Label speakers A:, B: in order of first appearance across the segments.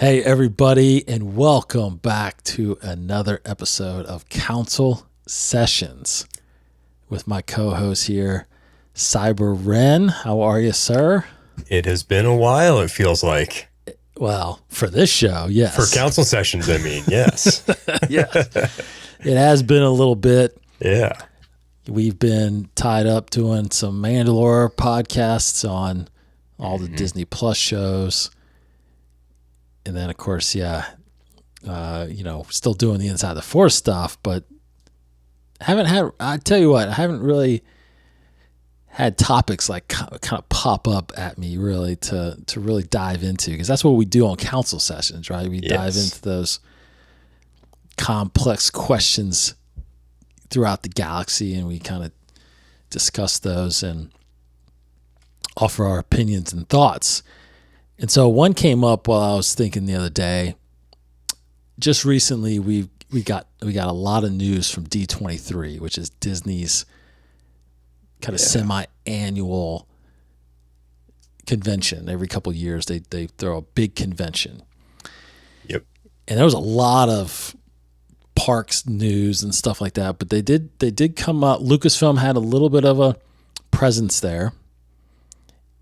A: Hey, everybody, and welcome back to another episode of Council Sessions with my co-host here, Cyber Ren. How are you, sir?
B: It has been a while, it feels like.
A: Well, for this show, yes.
B: For council sessions, I mean, yes.
A: Yes. It has been a little bit.
B: Yeah.
A: We've been tied up doing some Mandalorian podcasts on all the Disney Plus shows. And then, of course, still doing the Inside the Force stuff, but I tell you what, I haven't really had topics like kind of pop up at me really to really dive into, because that's what we do on council sessions, right? We dive into those complex questions throughout the galaxy, and we kind of discuss those and offer our opinions and thoughts. And so one came up while I was thinking the other day. Just recently, we got a lot of news from D23, which is Disney's kind of semi-annual convention. Every couple of years, they throw a big convention.
B: Yep.
A: And there was a lot of parks news and stuff like that. But they did come out. Lucasfilm had a little bit of a presence there,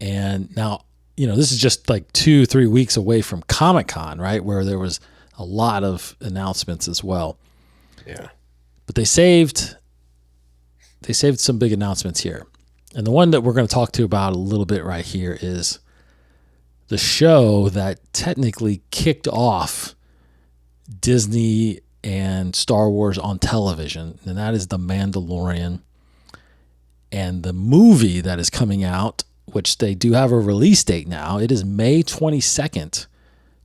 A: and now, this is just like 2-3 weeks away from Comic-Con, right? Where there was a lot of announcements as well.
B: Yeah.
A: But they saved some big announcements here. And the one that we're going to talk to about a little bit right here is the show that technically kicked off Disney and Star Wars on television, and that is The Mandalorian. And the movie that is coming out, which they do have a release date now. It is May 22nd,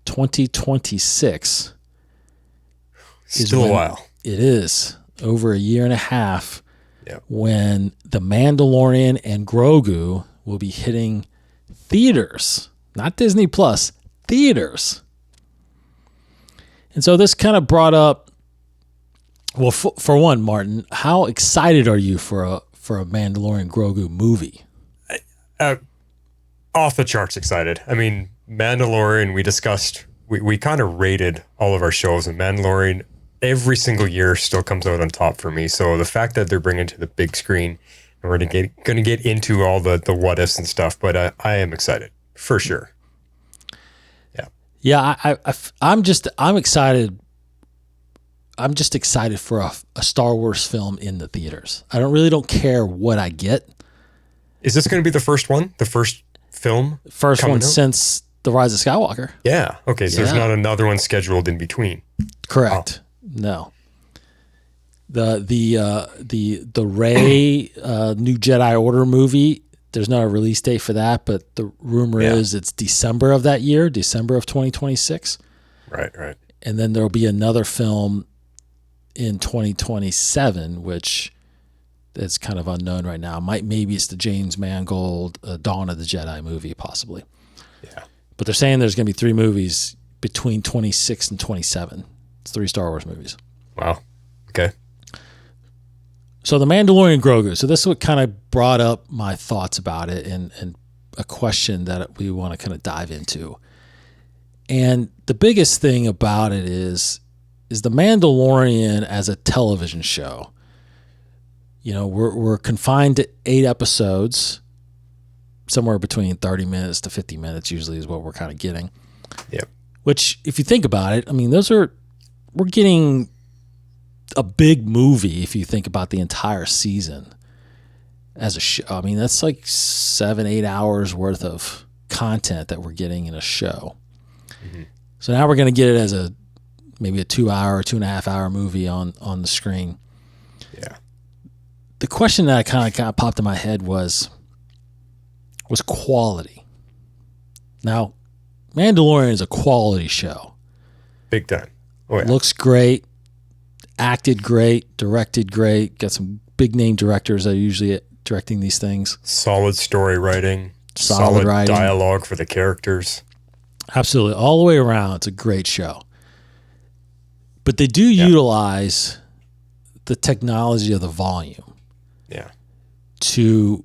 A: 2026.
B: Still a while.
A: It is over a year and a half.
B: Yep.
A: When The Mandalorian and Grogu will be hitting theaters, not Disney Plus, theaters. And so this kind of brought up, well, for one, Martin, how excited are you for a Mandalorian Grogu movie?
B: Off the charts excited. I mean, Mandalorian, we discussed, we kind of rated all of our shows, and Mandalorian every single year still comes out on top for me. So the fact that they're bringing it to the big screen, and we're going to get into all the what ifs and stuff, but I am excited for sure. Yeah.
A: Yeah. I'm excited. I'm just excited for a Star Wars film in the theaters. I don't care what I get.
B: Is this going to be the first one? The first film?
A: First one since The Rise of Skywalker.
B: Yeah. Okay. So there's not another one scheduled in between.
A: Correct. Oh. No. The Rey New Jedi Order movie, there's not a release date for that, but the rumor is it's December of that year, December of 2026.
B: Right.
A: And then there'll be another film in 2027, which it's kind of unknown right now. Maybe it's the James Mangold Dawn of the Jedi movie, possibly.
B: Yeah.
A: But they're saying there's going to be 3 movies between 26 and 27. It's 3 Star Wars movies.
B: Wow. Okay.
A: So The Mandalorian Grogu. So this is what kind of brought up my thoughts about it, and a question that we want to kind of dive into. And the biggest thing about it is The Mandalorian as a television show. We're confined to 8 episodes, somewhere between 30 minutes to 50 minutes usually is what we're kind of getting.
B: Yep.
A: Which, if you think about it, I mean, we're getting a big movie if you think about the entire season as a show. I mean, that's like 7-8 hours worth of content that we're getting in a show. Mm-hmm. So now we're going to get it as maybe a 2-hour, 2.5-hour movie on the screen.
B: Yeah.
A: The question that kind of popped in my head was quality. Now, Mandalorian is a quality show.
B: Big time. Oh, yeah.
A: Looks great, acted great, directed great. Got some big name directors that are usually directing these things.
B: Solid story writing.
A: Solid writing.
B: Dialogue for the characters.
A: Absolutely. All the way around, it's a great show. But they do utilize the technology of the volume.
B: Yeah.
A: To,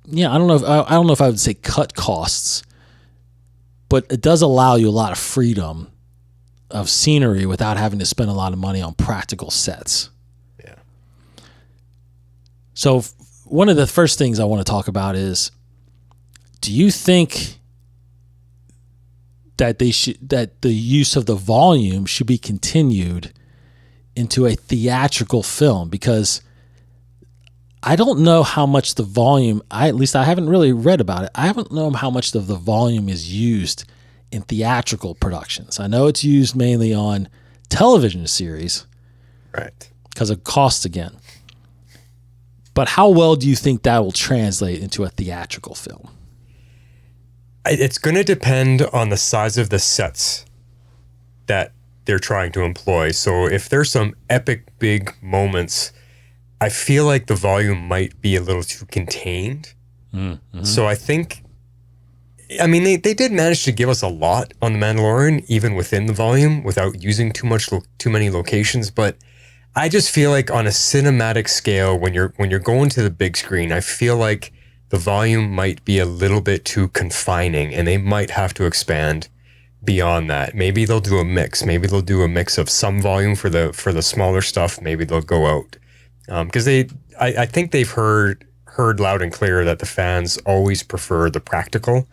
A: I don't know if I would say cut costs, but it does allow you a lot of freedom of scenery without having to spend a lot of money on practical sets.
B: Yeah.
A: So one of the first things I want to talk about is, do you think that that the use of the volume should be continued into a theatrical film? Because I don't know how much the volume, at least I haven't really read about it. I haven't known how much of the volume is used in theatrical productions. I know it's used mainly on television series.
B: Right.
A: Because of cost again. But how well do you think that will translate into a theatrical film?
B: It's going to depend on the size of the sets that they're trying to employ. So if there's some epic big moments, I feel like the volume might be a little too contained. Mm-hmm. So I think, I mean, they did manage to give us a lot on The Mandalorian, even within the volume, without using too many locations. But I just feel like on a cinematic scale, when you're going to the big screen, I feel like the volume might be a little bit too confining, and they might have to expand beyond that. Maybe they'll do a mix. Maybe they'll do a mix of some volume for the smaller stuff. Maybe they'll go out because I think they've heard loud and clear that the fans always prefer the practical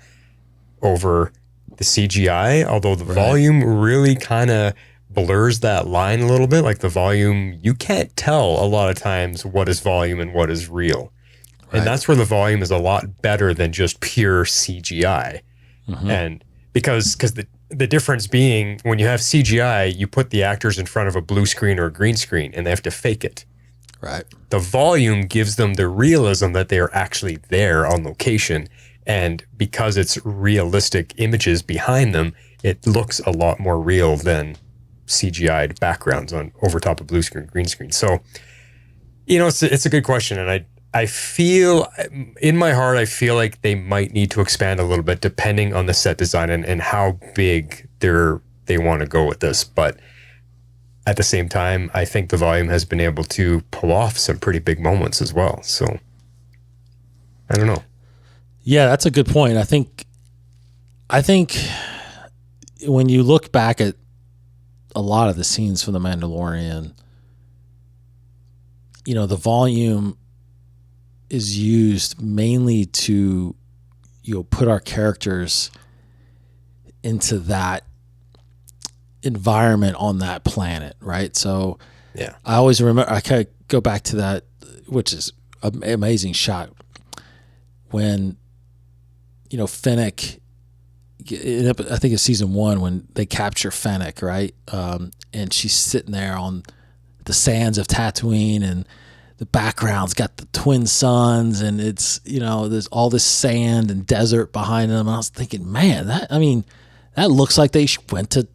B: over the CGI. Although the volume really kind of blurs that line a little bit. Like the volume, you can't tell a lot of times what is volume and what is real. And that's where the volume is a lot better than just pure CGI. Mm-hmm. And because the difference being, when you have CGI, you put the actors in front of a blue screen or a green screen and they have to fake it.
A: Right.
B: The volume gives them the realism that they are actually there on location. And because it's realistic images behind them, it looks a lot more real than CGI'd backgrounds on over top of blue screen, green screen. So, it's a good question. And I feel, in my heart, I feel like they might need to expand a little bit depending on the set design and how big they want to go with this. But at the same time, I think the volume has been able to pull off some pretty big moments as well. So I don't know.
A: Yeah, that's a good point. I think when you look back at a lot of the scenes from The Mandalorian, the volume is used mainly to, put our characters into that environment on that planet, right? So
B: yeah,
A: I always remember, I kind of go back to that, which is an amazing shot when, Fennec, I think it's season 1 when they capture Fennec, right? And she's sitting there on the sands of Tatooine, and the background's got the twin suns, and it's, there's all this sand and desert behind them. And I was thinking, man, that looks like they went to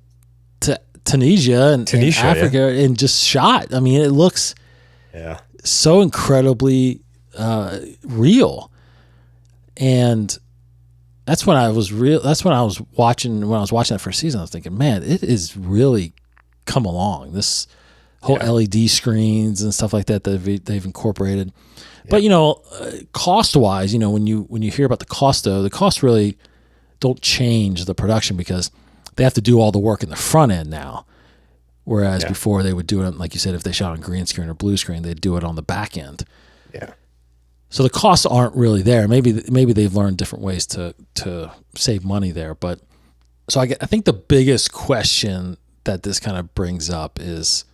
A: Tunisia and Africa and just shot. I mean, it looks so incredibly real. And that's when I was watching that first season. I was thinking, man, it is really come along. This whole LED screens and stuff like that they've incorporated. But cost wise, when you hear about the cost, though, the costs really don't change the production because they have to do all the work in the front end now. Whereas before they would do it, like you said, if they shot on green screen or blue screen, they'd do it on the back end.
B: Yeah.
A: So the costs aren't really there. Maybe they've learned different ways to save money there. But so I think the biggest question that this kind of brings up is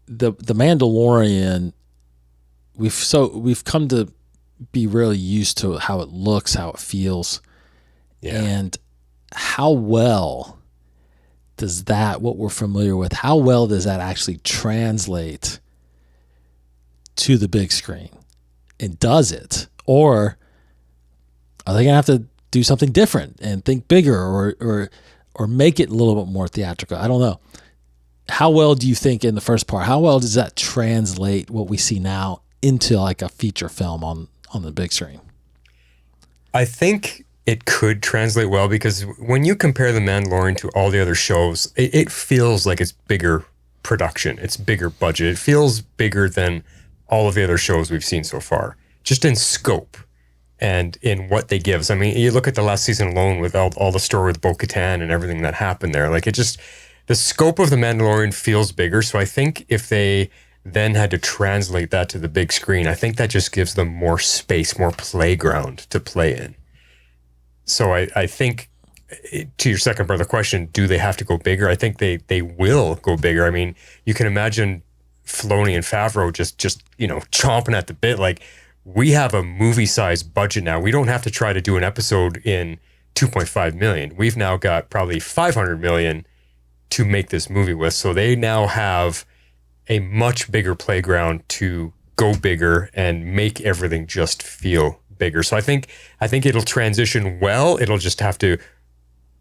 A: the Mandalorian. We've come to be really used to how it looks, how it feels, and how well does that, what we're familiar with, how well does that actually translate to the big screen? And does it? Or are they going to have to do something different and think bigger or make it a little bit more theatrical? I don't know. How well do you think in the first part, how well does that translate what we see now into like a feature film on the big screen?
B: I think it could translate well because when you compare The Mandalorian to all the other shows, it feels like it's bigger production. It's bigger budget. It feels bigger than all of the other shows we've seen so far, just in scope. and in what they give. So, I mean, you look at the last season alone with all the story with Bo-Katan and everything that happened there. Like, the scope of The Mandalorian feels bigger. So I think if they then had to translate that to the big screen, I think that just gives them more space, more playground to play in. So I think, to your second part of the question, do they have to go bigger? I think they will go bigger. I mean, you can imagine Filoni and Favreau just chomping at the bit. Like, we have a movie-sized budget now. We don't have to try to do an episode in 2.5 million. We've now got probably 500 million to make this movie with. So they now have a much bigger playground to go bigger and make everything just feel bigger. So I think it'll transition well. It'll just have to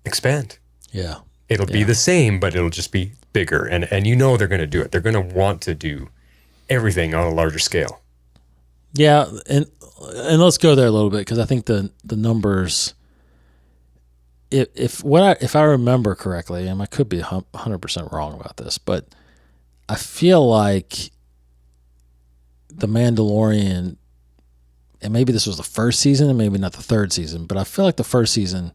B: expand.
A: Yeah.
B: It'll be the same, but it'll just be bigger. And they're going to do it. They're going to want to do everything on a larger scale.
A: Yeah, and let's go there a little bit, because I think the numbers, if I remember correctly, and I could be 100% wrong about this, but I feel like The Mandalorian, and maybe this was the first season and maybe not the third season, but I feel like the first season,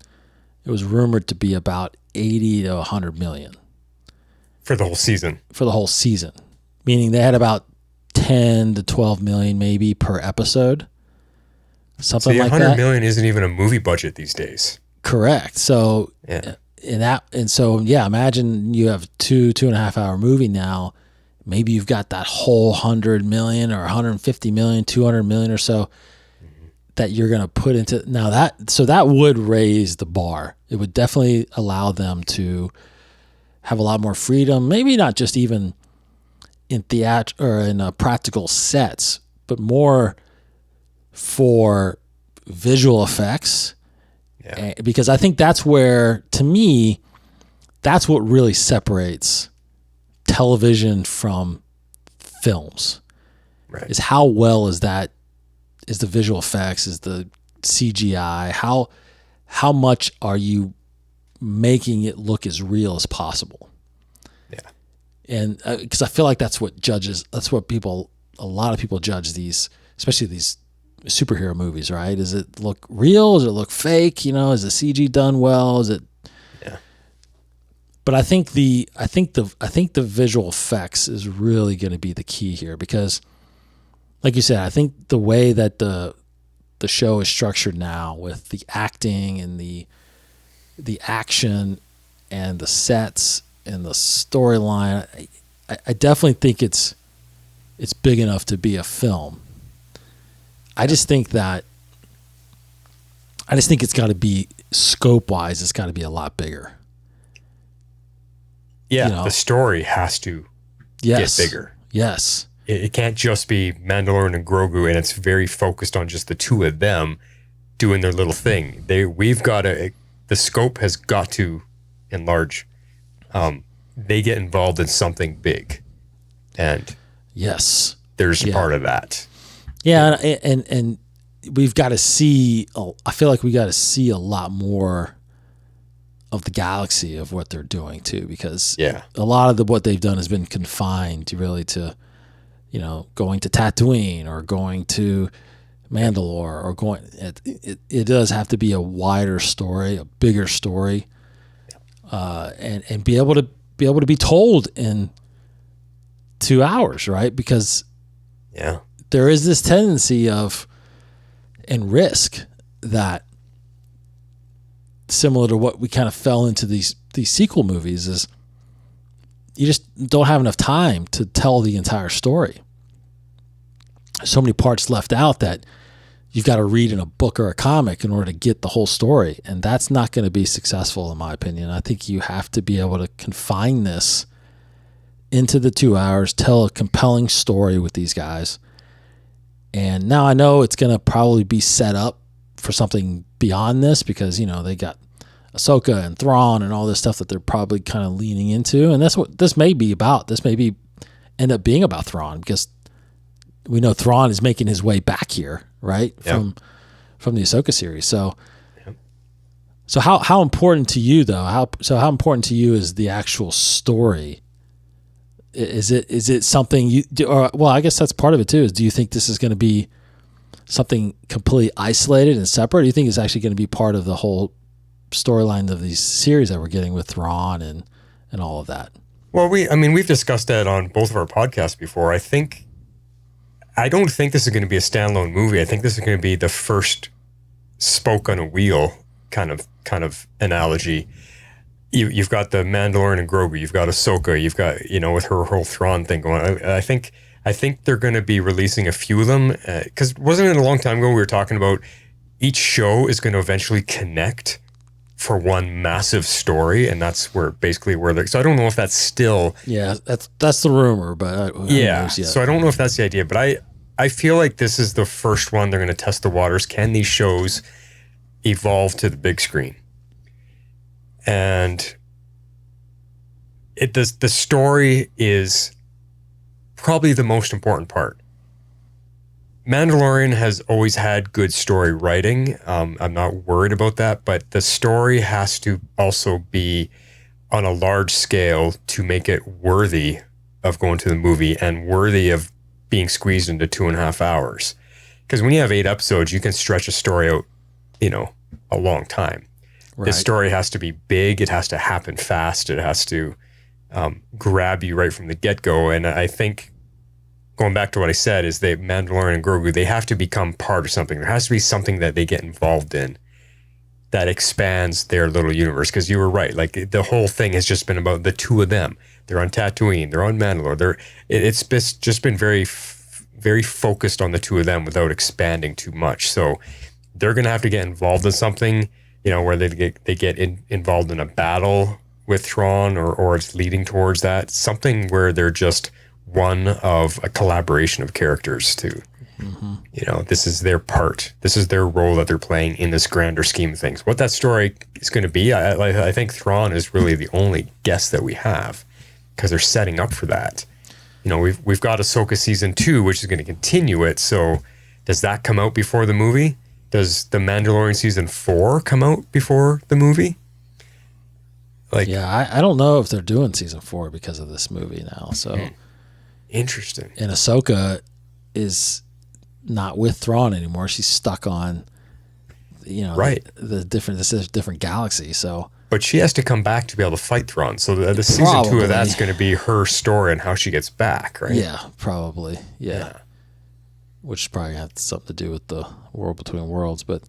A: it was rumored to be about 80 to 100 million.
B: For the whole season.
A: For the whole season. Meaning they had about 10 to 12 million maybe per episode. Something like that.
B: 100 million isn't even a movie budget these days.
A: Correct. So,
B: yeah.
A: Imagine you have 2.5 hour movie now. Maybe you've got that whole 100 million or 150 million, 200 million or so that you're going to put into now that would raise the bar. It would definitely allow them to have a lot more freedom. Maybe not just even in theater or in practical sets, but more for visual effects.
B: Yeah.
A: Because I think that's where, to me, that's what really separates television from films.
B: Right.
A: Is how well is the visual effects, is the CGI, how much are you making it look as real as possible?
B: Yeah. And
A: because I feel like that's what a lot of people judge these, especially these superhero movies, right? Does it look real? Does it look fake? Is the CG done well? Is it?
B: Yeah.
A: But I think the visual effects is really going to be the key here, because, like you said, I think the way that the show is structured now, with the acting and the action and the sets and the storyline, I definitely think it's big enough to be a film. I just think it's got to be, scope wise, it's got to be a lot bigger.
B: Yeah, the story has to get bigger. Yes. It can't just be Mandalorian and Grogu, and it's very focused on just the two of them doing their little thing. The scope has got to enlarge. They get involved in something big, and
A: yes,
B: there's a part of that.
A: Yeah, and we've got to see. I feel like we got to see a lot more of the galaxy of what they're doing too, because a lot of what they've done has been confined really to, going to Tatooine or going to Mandalore or going. It does have to be a wider story, a bigger story, and be able to be told in 2 hours, right? Because there is this tendency of, and risk, that similar to what we kind of fell into these sequel movies, is you just don't have enough time to tell the entire story. So many parts left out that you've got to read in a book or a comic in order to get the whole story, and that's not going to be successful, in my opinion. I think you have to be able to confine this into the 2 hours, tell a compelling story with these guys. And now I know it's going to probably be set up for something beyond this, because, they got Ahsoka and Thrawn and all this stuff that they're probably kind of leaning into. And that's what this may be about. This may end up being about Thrawn, because we know Thrawn is making his way back here, right? Yep. From the Ahsoka series. So how important to you, though? How important to you is the actual story? Is it something you do, or, well, I guess that's part of it too, is do you think this is going to be something completely isolated and separate? Or do you think it's actually going to be part of the whole storyline of these series that we're getting with Thrawn and all of that?
B: Well, we've discussed that on both of our podcasts before. I don't think this is going to be a standalone movie. I think this is going to be the first spoke on a wheel kind of analogy. You've got the Mandalorian and Grogu. You've got Ahsoka. You've got, with her whole Thrawn thing going on. I think they're going to be releasing a few of them, because wasn't it a long time ago we were talking about each show is going to eventually connect for one massive story, and that's basically where they're. So I don't know if that's still.
A: Yeah, that's the rumor, but
B: yeah. So I don't know if that's the idea, but I feel like this is the first one they're going to test the waters. Can these shows evolve to the big screen? And the story is probably the most important part. Mandalorian has always had good story writing. I'm not worried about that, but the story has to also be on a large scale to make it worthy of going to the movie and worthy of being squeezed into 2.5 hours. Because when you have 8 episodes, you can stretch a story out, a long time. Right. This story has to be big. It has to happen fast. It has to grab you right from the get-go. And I think, going back to what I said, is that Mandalorian and Grogu, they have to become part of something. There has to be something that they get involved in that expands their little universe. Because you were right. Like, the whole thing has just been about the two of them. They're on Tatooine. They're on Mandalore. It's just been very, very focused on the two of them without expanding too much. So they're going to have to get involved in something, where they get involved in a battle with Thrawn, or it's leading towards that. Something where they're just one of a collaboration of characters too. Mm-hmm. This is their part. This is their role that they're playing in this grander scheme of things. What that story is going to be, I think Thrawn is really the only guess that we have, because they're setting up for that. We've got Ahsoka season 2, which is going to continue it. So does that come out before the movie? Does the Mandalorian season 4 come out before the movie?
A: I don't know if they're doing season 4 because of this movie now. So
B: interesting.
A: And Ahsoka is not with Thrawn anymore. She's stuck on,
B: right,
A: this is a different galaxy. So,
B: but she has to come back to be able to fight Thrawn. So the season 2 of that's going to be her story and how she gets back, right?
A: Yeah, probably. Yeah. Which probably had something to do with the World Between Worlds, but.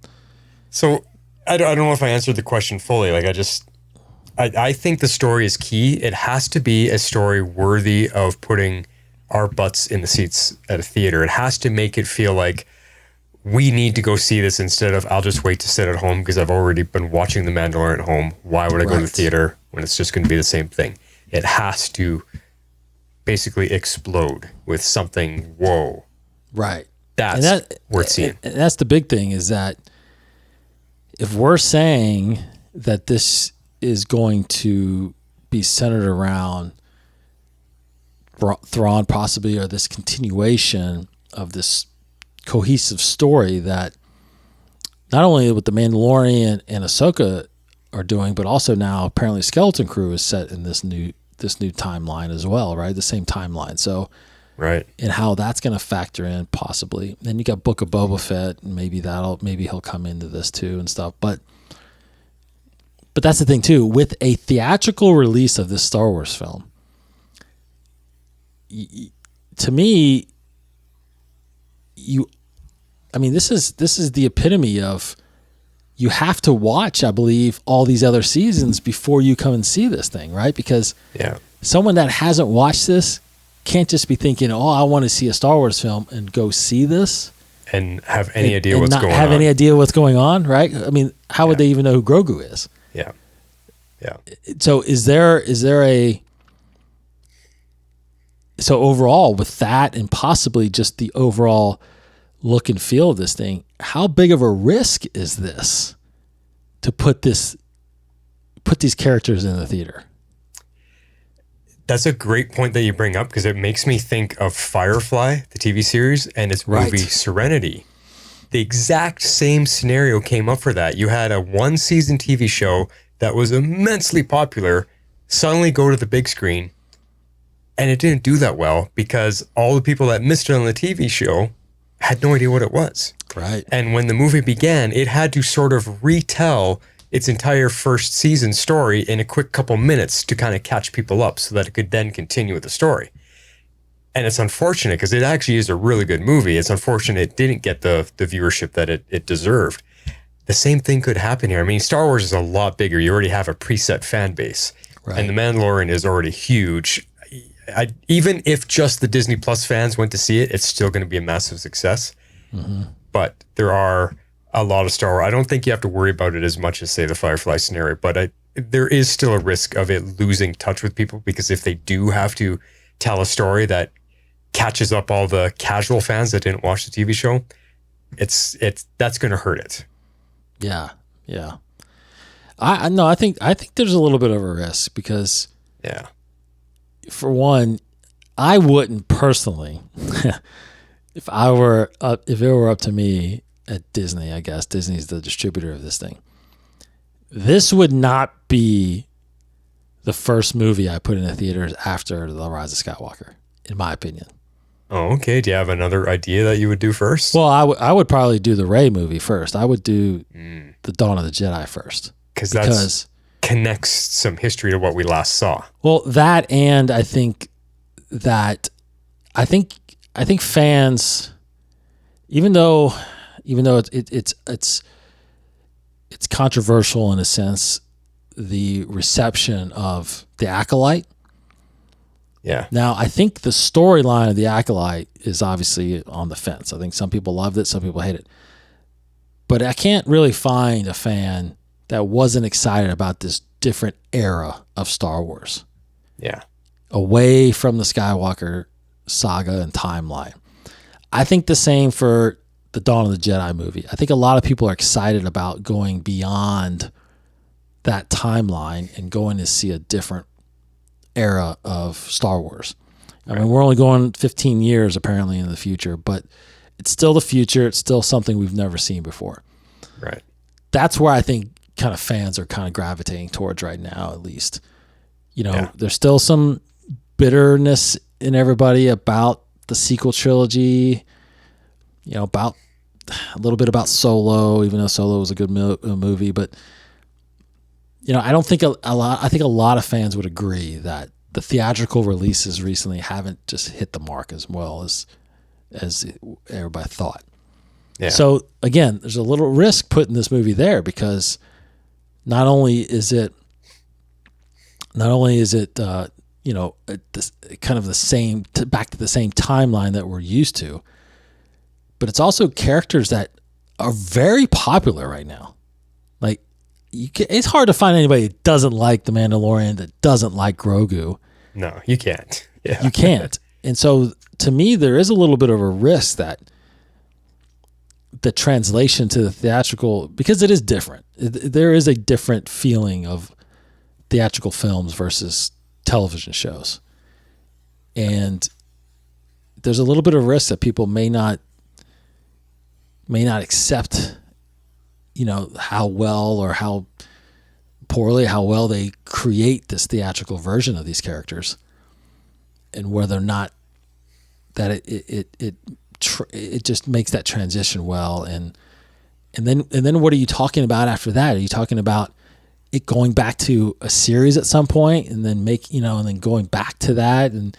B: So I don't know if I answered the question fully. I think the story is key. It has to be a story worthy of putting our butts in the seats at a theater. It has to make it feel like we need to go see this instead of I'll just wait to sit at home because I've already been watching The Mandalorian at home. Why would I go to the theater when it's just going to be the same thing? It has to basically explode with something, whoa.
A: Right.
B: That's worth seeing.
A: And that's the big thing, is that if we're saying that this is going to be centered around Thrawn possibly, or this continuation of this cohesive story that not only what the Mandalorian and Ahsoka are doing, but also now apparently Skeleton Crew is set in this new timeline as well, right? The same timeline. So,
B: right.
A: And how that's going to factor in possibly. Then you got Book of Boba Fett, and maybe he'll come into this too and stuff. But that's the thing too, with a theatrical release of this Star Wars film, to me, this is the epitome of, you have to watch, I believe, all these other seasons before you come and see this thing, right? Because someone that hasn't watched this can't just be thinking, oh, I want to see a Star Wars film and go see this.
B: And have any idea what's going on.
A: Have any idea what's going on, right? I mean, how would they even know who Grogu is?
B: Yeah. Yeah.
A: So so overall with that, and possibly just the overall look and feel of this thing, how big of a risk is this to put these characters in the theater?
B: That's a great point that you bring up, because it makes me think of Firefly, the TV series, and its movie Serenity. The exact same scenario came up for that. You had a 1-season TV show that was immensely popular suddenly go to the big screen, and it didn't do that well because all the people that missed it on the TV show had no idea what it was.
A: Right.
B: And when the movie began, it had to sort of retell its entire first season story in a quick couple minutes to kind of catch people up so that it could then continue with the story. And it's unfortunate because it actually is a really good movie. It's unfortunate it didn't get the viewership that it deserved. The same thing could happen here. I mean, Star Wars is a lot bigger. You already have a preset fan base. Right. And The Mandalorian is already huge. Even if just the Disney Plus fans went to see it, it's still going to be a massive success. Mm-hmm. But there are a lot of Star Wars. I don't think you have to worry about it as much as, say, the Firefly scenario. But there is still a risk of it losing touch with people, because if they do have to tell a story that catches up all the casual fans that didn't watch the TV show, that's going to hurt it.
A: Yeah. I think there's a little bit of a risk because, for one, I wouldn't personally, if it were up to me at Disney. I guess Disney's the distributor of this thing. This would not be the first movie I put in the theaters after The Rise of Skywalker, in my opinion.
B: Oh, okay. Do you have another idea that you would do first?
A: Well, I would probably do the Rey movie first. I would do the Dawn of the Jedi first. Because
B: that connects some history to what we last saw.
A: Well, that, and I think fans, even though it's controversial in a sense, the reception of The Acolyte.
B: Yeah.
A: Now, I think the storyline of The Acolyte is obviously on the fence. I think some people loved it, some people hate it. But I can't really find a fan that wasn't excited about this different era of Star Wars.
B: Yeah.
A: Away from the Skywalker saga and timeline. I think the same for the Dawn of the Jedi movie. I think a lot of people are excited about going beyond that timeline and going to see a different era of Star Wars. I mean, we're only going 15 years apparently in the future, but it's still the future. It's still something we've never seen before.
B: Right.
A: That's where I think kind of fans are kind of gravitating towards right now, at least. There's still some bitterness in everybody about the sequel trilogy, about a little bit about Solo, even though Solo was a good movie, but I don't think I think a lot of fans would agree that the theatrical releases recently haven't just hit the mark as well as everybody thought. Yeah. So again, there's a little risk putting this movie there, because not only is it this kind of the same, back to the same timeline that we're used to, but it's also characters that are very popular right now. Like, it's hard to find anybody that doesn't like The Mandalorian, that doesn't like Grogu.
B: No, you can't. Yeah.
A: You can't. And so to me, there is a little bit of a risk that the translation to the theatrical, because it is different. There is a different feeling of theatrical films versus television shows. And there's a little bit of risk that people may not accept, how well or how poorly, how well they create this theatrical version of these characters, and whether or not that it just makes that transition well. And then what are you talking about after that? Are you talking about it going back to a series at some point, and then and then going back to that? And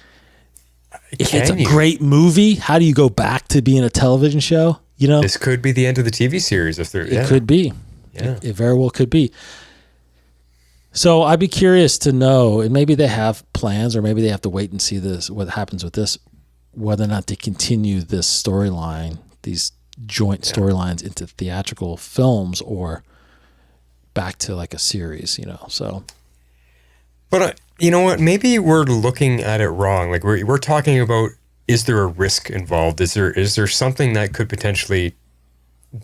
A: if it's a great movie, how do you go back to being a television show?
B: This could be the end of the TV series if
A: it could be.
B: Yeah.
A: It very well could be. So I'd be curious to know, and maybe they have plans, or maybe they have to wait and see what happens with this, whether or not they continue this storyline, these joint storylines into theatrical films, or back to like a series, so.
B: But you know what? Maybe we're looking at it wrong. Like we're talking about, is there a risk involved? Is there something that could potentially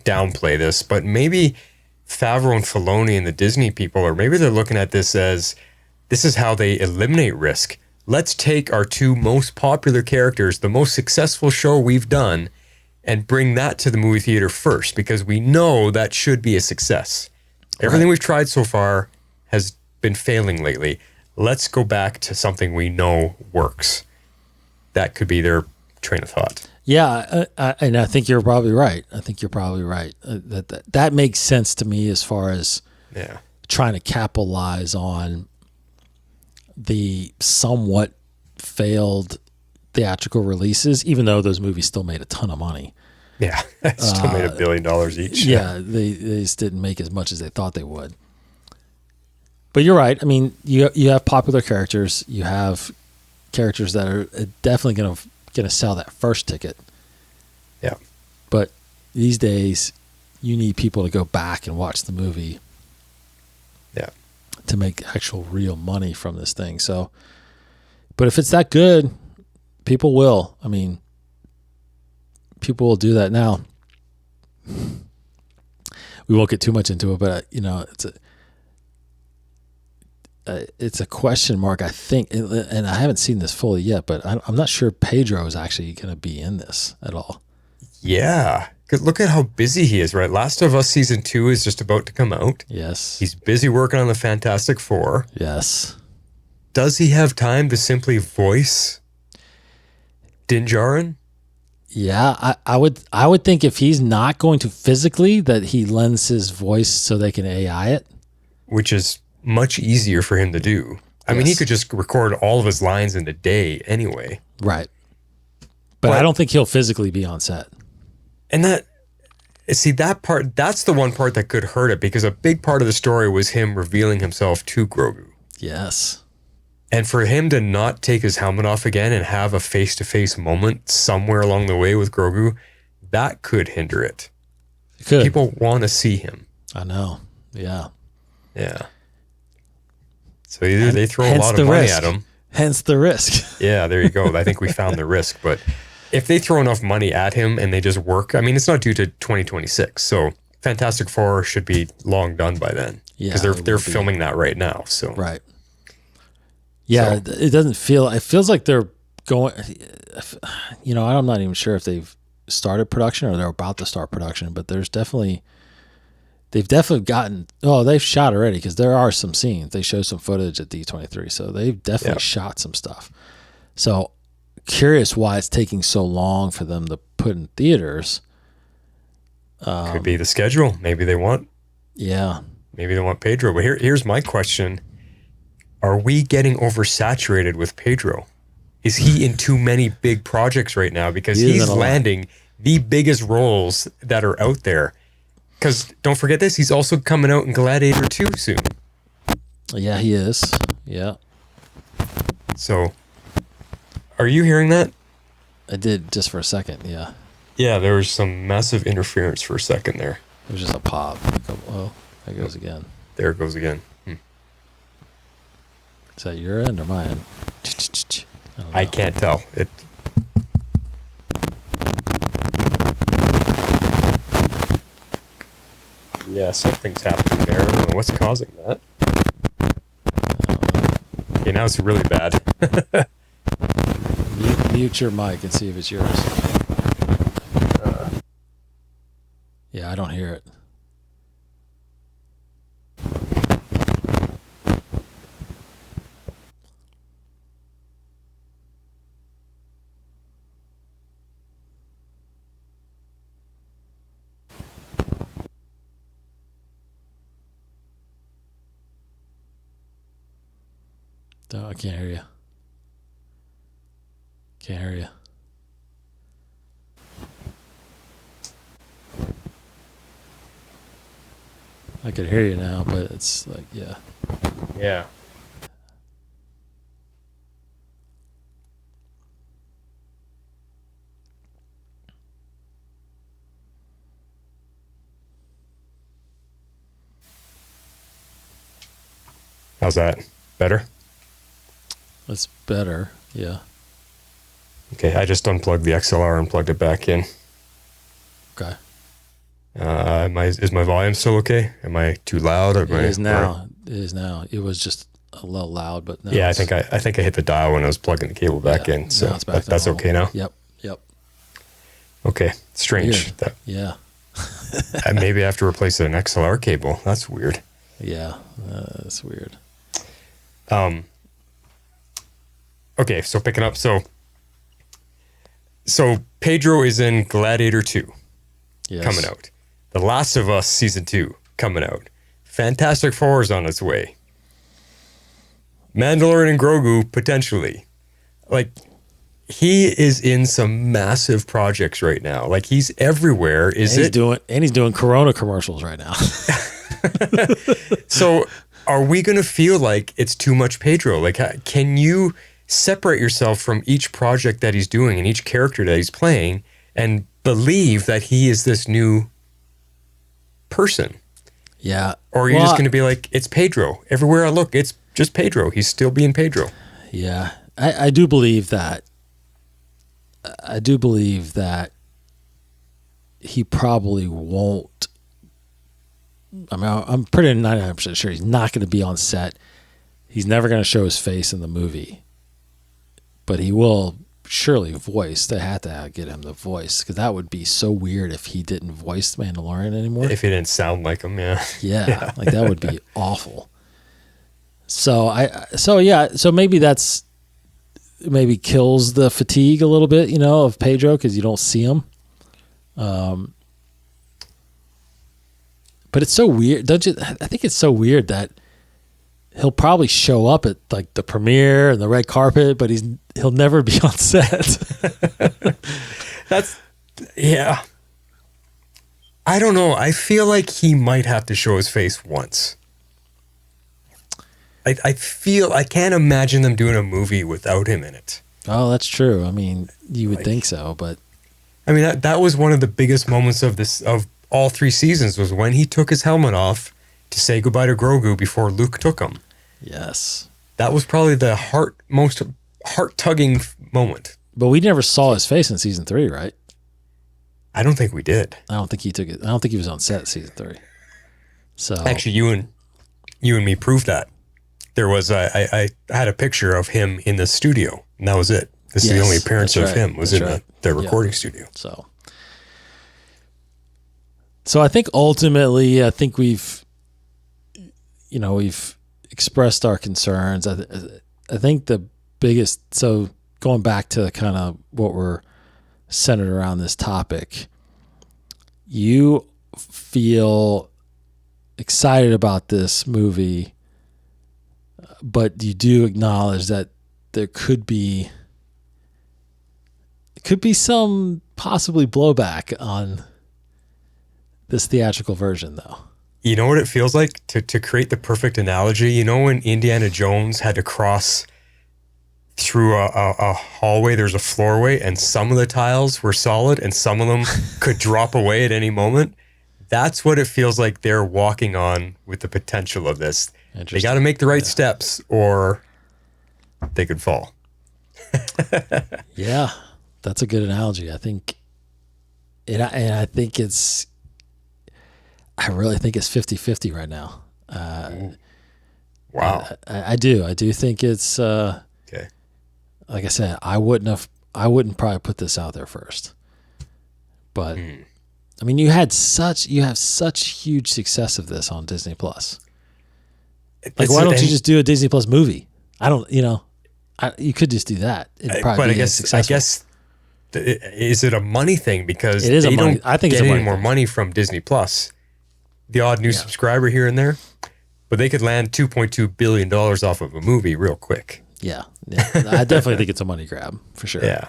B: downplay this? But maybe Favreau and Filoni and the Disney people, or maybe they're looking at this as, this is how they eliminate risk. Let's take our two most popular characters, the most successful show we've done, and bring that to the movie theater first, because we know that should be a success. Everything we've tried so far has been failing lately. Let's go back to something we know works. That could be their train of thought.
A: Yeah, and I think you're probably right. That makes sense to me as far as
B: Yeah.
A: trying to capitalize on the somewhat failed theatrical releases, even though those movies still made a ton of money.
B: Yeah. Still made $1 billion each.
A: Yeah, they just didn't make as much as they thought they would. But you're right. I mean, you have popular characters. You have characters that are definitely gonna sell that first ticket.
B: Yeah.
A: But these days, you need people to go back and watch the movie.
B: Yeah.
A: To make actual real money from this thing. So, but if it's that good, people will. I mean, people will do that now. We won't get too much into it, but it's a question mark, I think, and I haven't seen this fully yet, but I'm not sure Pedro is actually going to be in this at all.
B: Yeah. Because look at how busy he is, right? Last of Us Season 2 is just about to come out.
A: Yes.
B: He's busy working on the Fantastic Four.
A: Yes.
B: Does he have time to simply voice Din Djarin?
A: Yeah, I would think if he's not going to physically, that he lends his voice so they can AI it.
B: Which is much easier for him to do. I mean, he could just record all of his lines in a day anyway.
A: Right. But I don't think he'll physically be on set.
B: And that part, that's the one part that could hurt it, because a big part of the story was him revealing himself to Grogu.
A: Yes.
B: And for him to not take his helmet off again and have a face-to-face moment somewhere along the way with Grogu, that could hinder it.
A: It could.
B: People want to see him.
A: I know. Yeah.
B: Yeah. So either they throw a lot of money at him.
A: Hence the risk.
B: Yeah, there you go. I think we found the risk. But if they throw enough money at him and they just work, I mean, it's not due to 2026. So Fantastic Four should be long done by then.
A: Yeah.
B: Because they're filming that right now. So
A: right. Yeah, so. It doesn't feel, it feels like they're going, I'm not even sure if they've started production or they're about to start production, but they've definitely gotten, they've shot already, because there are some scenes. They show some footage at D23, so they've definitely shot some stuff. So curious why it's taking so long for them to put in theaters.
B: Could be the schedule. Maybe they want.
A: Yeah.
B: Maybe they want Pedro. But here's my question. Are we getting oversaturated with Pedro? Is he in too many big projects right now? Because he's landing the biggest roles that are out there. Because don't forget this, he's also coming out in Gladiator 2 soon.
A: Yeah, he is. Yeah.
B: So, are you hearing that?
A: I did, just for a second, yeah.
B: Yeah, there was some massive interference for a second there.
A: It was just a pop. Oh, there goes again.
B: There it goes again.
A: Is that your end or my end?
B: I can't tell. Yeah, something's happening there. I don't know what's causing that. Okay, now it's really bad.
A: Mute your mic and see if it's yours. Yeah, I don't hear it. No, I can't hear you. Can't hear you. I could hear you now, but it's like, yeah.
B: Yeah. How's that? Better?
A: That's better, yeah.
B: Okay, I just unplugged the XLR and plugged it back in.
A: Okay.
B: Is my volume still okay? Am I too loud?
A: It is now. It is now. It was just a little loud, but now
B: yeah, I think I hit the dial when I was plugging the cable back in. So that's okay now.
A: Yep.
B: Okay, strange.
A: Yeah.
B: Maybe I have to replace an XLR cable. That's weird.
A: Yeah, that's weird.
B: Okay, so picking up. So So Pedro is in Gladiator 2
A: Yes.
B: coming out. The Last of Us Season 2 coming out. Fantastic Four is on its way. Mandalorian and Grogu, potentially. Like, he is in some massive projects right now. Like, he's everywhere.
A: He's doing Corona commercials right now.
B: So are we going to feel like it's too much Pedro? Like, can you separate yourself from each project that he's doing and each character that he's playing and believe that he is this new person?
A: Yeah.
B: Or are you just going to be like, it's Pedro. Everywhere I look, it's just Pedro. He's still being Pedro.
A: Yeah. I do believe that. I do believe that he probably won't. I mean, I'm pretty 99% sure he's not going to be on set. He's never going to show his face in the movie. But he will surely voice. They had to get him the voice, because that would be so weird if he didn't voice Mandalorian anymore.
B: If he didn't sound like him, yeah.
A: Yeah, like that would be awful. So maybe that's kills the fatigue a little bit, of Pedro, because you don't see him. But it's so weird, don't you? I think it's so weird that he'll probably show up at like the premiere and the red carpet, but he'll never be on set.
B: Yeah. I don't know. I feel like he might have to show his face once. I can't imagine them doing a movie without him in it.
A: Oh, that's true. I mean, you would think so, but
B: I mean, that was one of the biggest moments of all 3 seasons, was when he took his helmet off to say goodbye to Grogu before Luke took him.
A: yes.
B: That was probably the most heart-tugging moment.
A: But we never saw his face in season 3, right?
B: I don't think we did.
A: I don't think he took it. I don't think he was on set season 3. So
B: Actually, you and me proved that. There was I had a picture of him in the studio, and that was it. This is the only appearance of him was in the recording studio.
A: So I think ultimately, we've expressed our concerns. I think the biggest, so going back to kind of what we're centered around this topic, you feel excited about this movie, but you do acknowledge that there could be some possibly blowback on this theatrical version, though.
B: You know what it feels like? To create the perfect analogy, when Indiana Jones had to cross through a hallway, there's a floorway, and some of the tiles were solid and some of them could drop away at any moment. That's what it feels like they're walking on with the potential of this. They got to make the right steps or they could fall.
A: Yeah, that's a good analogy. I think, I really think it's 50-50 right now.
B: Wow.
A: I do think it's,
B: okay.
A: Like I said, I wouldn't probably put this out there first, but I mean, you have such huge success of this on Disney Plus. Like, why don't you just do a Disney Plus movie? You could just do that. It'd probably be successful.
B: I guess, is it a money thing? Because
A: it is
B: they don't
A: I think
B: get
A: it's
B: any more money from Disney Plus. The odd new subscriber here and there, but they could land $2.2 billion off of a movie real quick.
A: Yeah. I definitely think it's a money grab for sure.
B: Yeah.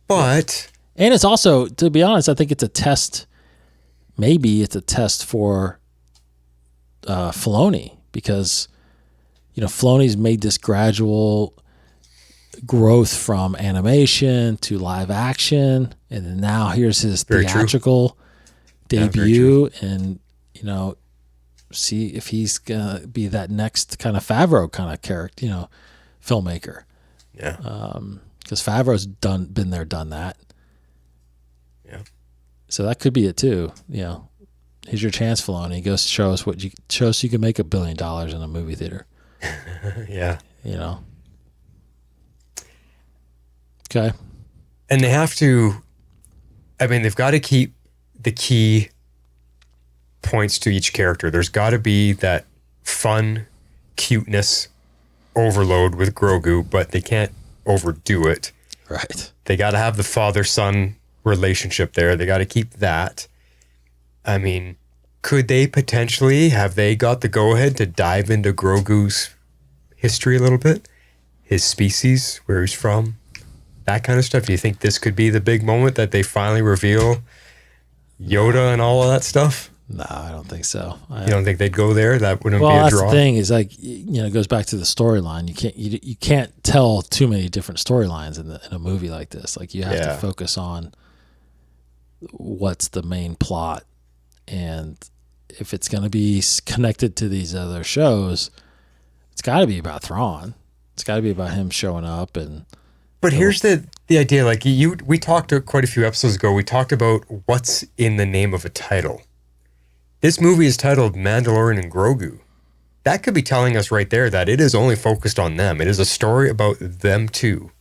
B: But
A: and it's also, to be honest, I think it's a test. Maybe it's a test for Filoni, because Filoni's made this gradual growth from animation to live action, and then now here's his theatrical debut, and see if he's gonna be that next kind of Favreau kind of character, filmmaker.
B: Yeah.
A: Because Favreau's been there, done that.
B: Yeah.
A: So that could be it too. Here's your chance, Filoni. Go show us you can make $1 billion in a movie theater.
B: Yeah.
A: Okay.
B: And they have to. I mean, they've got to keep the key points to each character. There's got to be that fun, cuteness overload with Grogu, but they can't overdo it.
A: Right.
B: They got to have the father-son relationship there. They got to keep that. I mean, could they potentially, have they got the go-ahead to dive into Grogu's history a little bit? His species, where he's from, that kind of stuff? Do you think this could be the big moment that they finally reveal Yoda and all of that stuff?
A: No, I don't think so.
B: You don't think they'd go there? That wouldn't be a draw?
A: Well, that's the thing is like, it goes back to the storyline. You can't tell too many different storylines in a movie like this. Like you have to focus on what's the main plot, and if it's going to be connected to these other shows, it's got to be about Thrawn. It's got to be about him showing up. But
B: here's the idea. Like we talked quite a few episodes ago. We talked about what's in the name of a title. This movie is titled Mandalorian and Grogu. That could be telling us right there that it is only focused on them. It is a story about them two.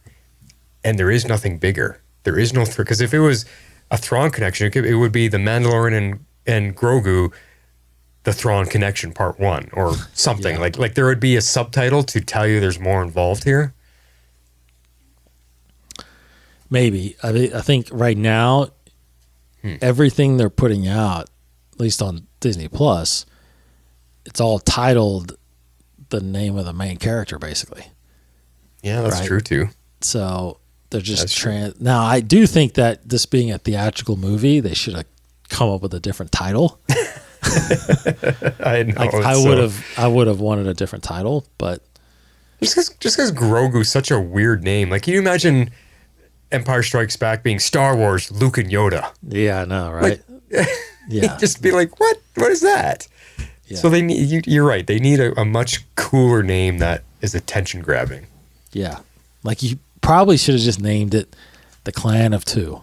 B: And there is nothing bigger. There is no... Because if it was a Thrawn connection, it would be the Mandalorian and Grogu, the Thrawn connection part 1 or something. Yeah. Like there would be a subtitle to tell you there's more involved here.
A: Maybe. I think right now, everything they're putting out, at least on Disney Plus, it's all titled the name of the main character, basically.
B: Yeah, that's true too.
A: So they're just now. I do think that this being a theatrical movie, they should have come up with a different title.
B: I know.
A: Like, I would have wanted a different title, but
B: just because Grogu's such a weird name. Like, can you imagine Empire Strikes Back being Star Wars, Luke and Yoda?
A: Yeah, I know, right?
B: Like, yeah, just be like, what? What is that? Yeah. So they need. You're right. They need a much cooler name that is attention grabbing.
A: Yeah, like you probably should have just named it the Clan of Two.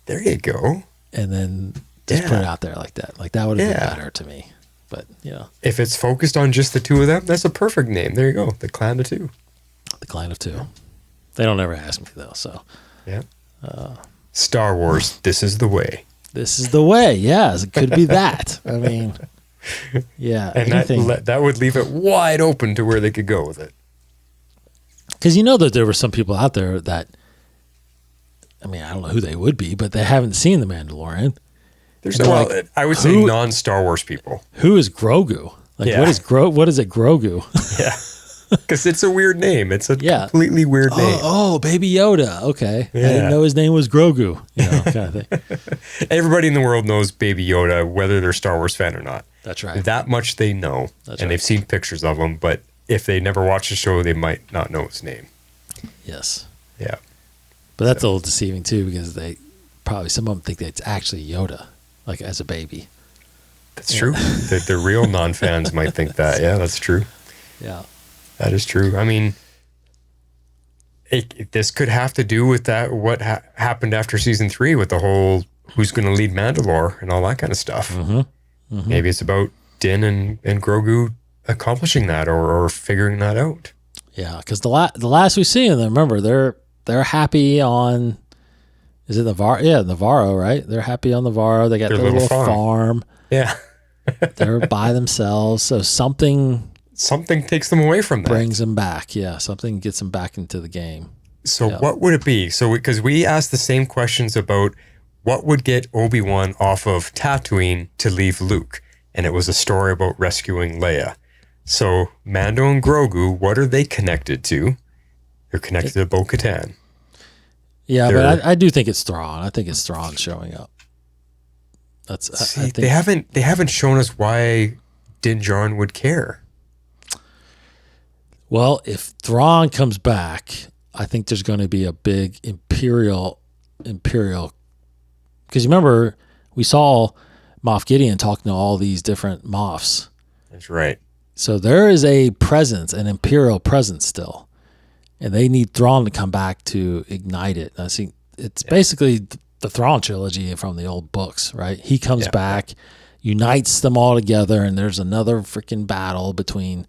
B: There you go.
A: And then just put it out there like that. Like that would have been better to me. But
B: if it's focused on just the two of them, that's a perfect name. There you go. The Clan of Two.
A: The Clan of Two. They don't ever ask me though. So
B: yeah. Star Wars. This is the way.
A: This is the way. Yes, it could be that. I mean, yeah.
B: And that would leave it wide open to where they could go with it.
A: Because that there were some people out there that, I mean, I don't know who they would be, but they haven't seen The Mandalorian.
B: I would say non-Star Wars people.
A: Who is Grogu? Like, what is Grogu?
B: Yeah. Because it's a weird name. It's a completely weird name.
A: Oh, Baby Yoda. Okay. Yeah. I didn't know his name was Grogu. Kind of thing.
B: Everybody in the world knows Baby Yoda, whether they're a Star Wars fan or not.
A: That's right.
B: That much they know. They've seen pictures of him, but if they never watched the show, they might not know his name.
A: Yes.
B: Yeah.
A: But that's a little deceiving too, because some of them think that it's actually Yoda, like as a baby.
B: That's true. The real non-fans might think that. Yeah, that's true.
A: Yeah.
B: That is true. I mean, this could have to do with that. What happened after season 3 with the whole who's going to lead Mandalore and all that kind of stuff. Mm-hmm. Mm-hmm. Maybe it's about Din and Grogu accomplishing that or figuring that out.
A: Yeah, because the last we see of them, remember they're happy on. Is it Navarro? Yeah, Navarro, right? They're happy on Navarro. They got their little farm.
B: Yeah,
A: they're by themselves. So something
B: takes them away from that.
A: Brings them back. Yeah, something gets them back into the game.
B: So what would it be? So because we asked the same questions about what would get Obi-Wan off of Tatooine to leave Luke, and it was a story about rescuing Leia. So Mando and Grogu, what are they connected to? They're connected to Bo-Katan.
A: Yeah, but I do think it's Thrawn. I think it's Thrawn showing up.
B: They haven't shown us why Din Djarin would care.
A: Well, if Thrawn comes back, I think there's going to be a big Imperial. Because remember, we saw Moff Gideon talking to all these different Moffs.
B: That's right.
A: So there is a presence, an Imperial presence still. And they need Thrawn to come back to ignite it. I think it's basically the Thrawn trilogy from the old books, right? He comes back, unites them all together, and there's another freaking battle between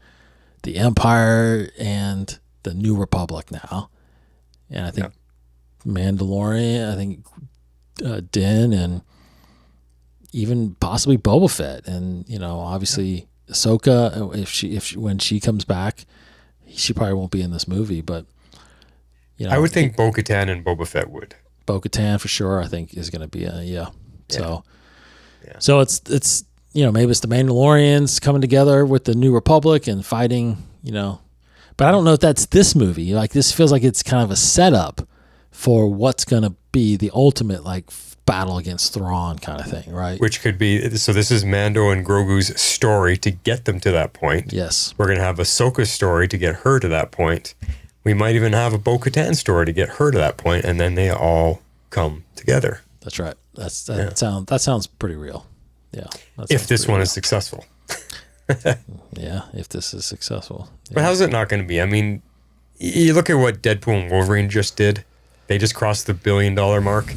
A: the Empire and the New Republic now. And I think Mandalorian, I think Din, and even possibly Boba Fett, and obviously Ahsoka. If when she comes back, she probably won't be in this movie, but You know,
B: I would think Bo-Katan and Boba Fett would.
A: Bo-Katan for sure, I think, is going to be
B: Yeah.
A: So it's maybe it's the Mandalorians coming together with the New Republic and fighting, but I don't know if that's this movie. Like, this feels like it's kind of a setup for what's going to be the ultimate like battle against Thrawn kind of thing, right?
B: Which could be, so this is Mando and Grogu's story to get them to that point.
A: Yes.
B: We're going to have Ahsoka's story to get her to that point. We might even have a Bo-Katan story to get her to that point, and then they all come together.
A: That's right. That sounds pretty real. Yeah.
B: If this one is successful.
A: Yeah, if this is successful. Yeah.
B: But how's it not going to be? I mean, you look at what Deadpool and Wolverine just did. They just crossed the $1 billion mark.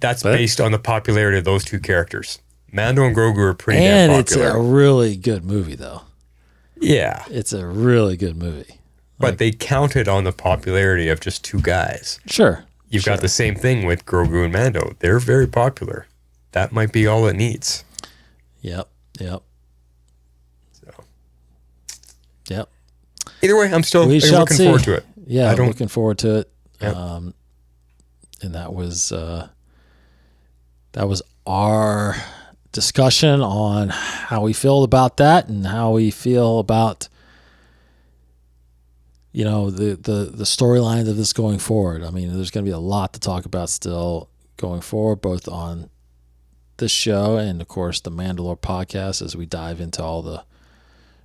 B: That's based on the popularity of those two characters. Mando and Grogu are pretty damn popular.
A: And it's a really good movie, though.
B: Yeah.
A: It's a really good movie.
B: But they counted on the popularity of just two guys.
A: Sure.
B: You've got the same thing with Grogu and Mando. They're very popular. That might be all it needs.
A: Yep.
B: So.
A: Yep.
B: Either way, I'm still looking forward to it.
A: Yeah, I'm looking forward to it.
B: Yep.
A: And that was our discussion on how we feel about that and how we feel about the storylines of this going forward. I mean, there's going to be a lot to talk about still going forward, both on this show and, of course, the Mandalore podcast, as we dive into all the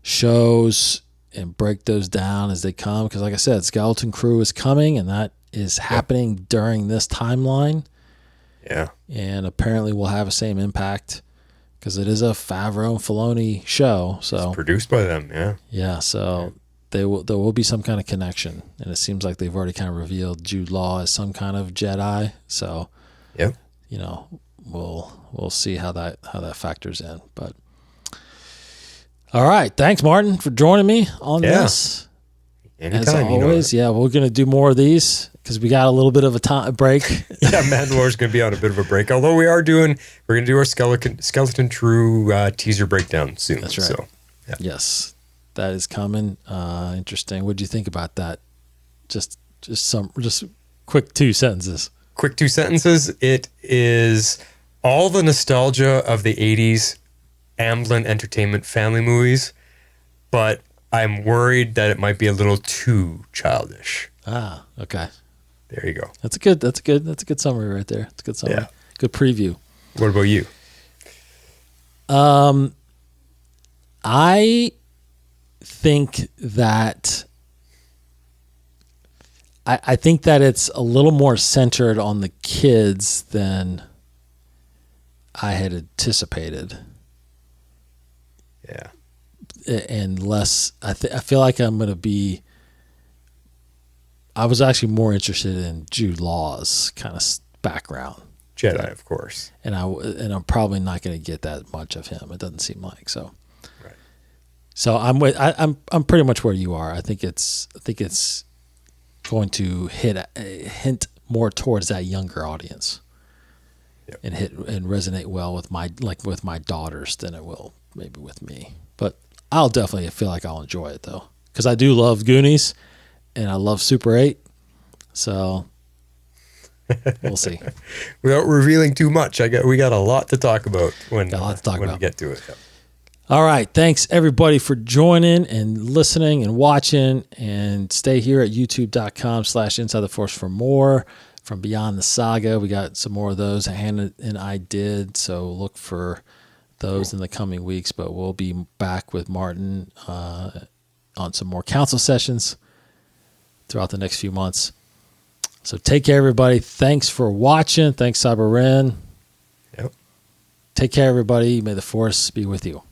A: shows and break those down as they come. Because, like I said, Skeleton Crew is coming, and that is happening during this timeline.
B: Yeah.
A: And apparently will have the same impact because it is a Favreau and Filoni show. So
B: it's produced by them, yeah.
A: Yeah, so there will be some kind of connection. And it seems like they've already kind of revealed Jude Law as some kind of Jedi. So,
B: yep.
A: We'll see how that factors in. But all right, thanks, Martin, for joining me on this.
B: Anytime,
A: as always, we're going to do more of these because we got a little bit of a break.
B: Yeah, Mandalore's going to be on a bit of a break. Although we're going to do our Skeleton Crew teaser breakdown soon.
A: That's right.
B: So, yeah.
A: Yes, that is coming. Interesting. What do you think about that? Just quick 2 sentences.
B: Quick 2 sentences. It is all the nostalgia of the 80s Amblin Entertainment family movies, but I'm worried that it might be a little too childish.
A: Ah, okay.
B: There you go.
A: That's a good summary right there. It's a good summary.
B: Yeah.
A: Good preview.
B: What about you?
A: I think that I think that it's a little more centered on the kids than I had anticipated.
B: Yeah.
A: And less, I feel like I'm going to be, I was actually more interested in Jude Law's kind of background.
B: Jedi, of course.
A: And I'm probably not going to get that much of him. It doesn't seem like so.
B: Right.
A: So I'm pretty much where you are. I think it's going to hint more towards that younger audience.
B: Yep.
A: And resonate well with my daughters than it will maybe with me. But I'll definitely feel like I'll enjoy it though, because I do love Goonies, and I love Super 8. So we'll see.
B: Without revealing too much, we got a lot to talk about when we get to it. Yep.
A: All right. Thanks everybody for joining and listening and watching, and stay here at youtube.com/Inside the Force for more from Beyond the Saga. We got some more of those Hannah and I did, so look for those in the coming weeks, but we'll be back with Martin on some more council sessions throughout the next few months. So take care, everybody. Thanks for watching. Thanks, Cyber Ren.
B: Yep.
A: Take care, everybody. May the Force be with you.